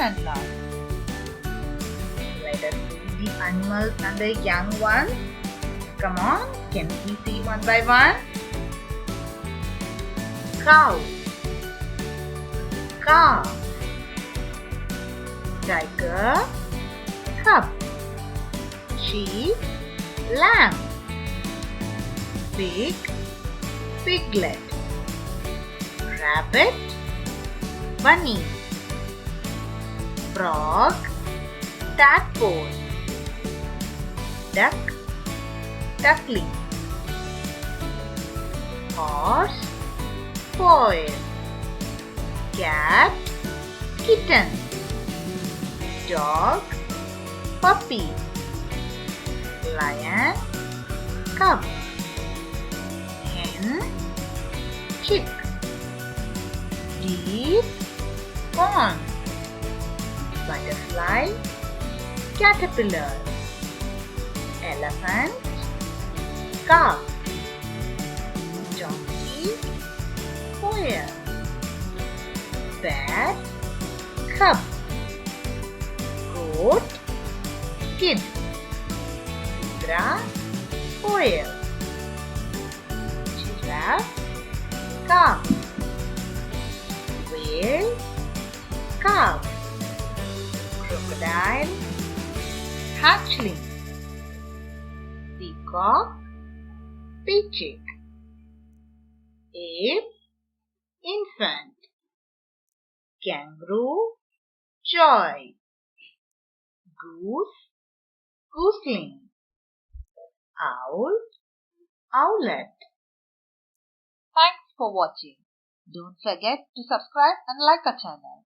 and last. Let us see the animals and the young ones. Come on, can we see one by one? Cow, calf, tiger, cub, sheep, lamb, pig, piglet, rabbit, bunny, frog, tadpole, duck, duckling, horse, foal, cat, kitten, dog, puppy, lion, cub, hen, chick, deer, fawn, butterfly, caterpillar, elephant, calf, donkey, quail, bat, cub, goat, kid, zebra, quail, giraffe, calf, whale, calf, crocodile, hatchling, peacock, peachick, ape, infant, kangaroo, joy, goose, gooseling, owl, owlet. Thanks for watching. Don't forget to subscribe and like our channel.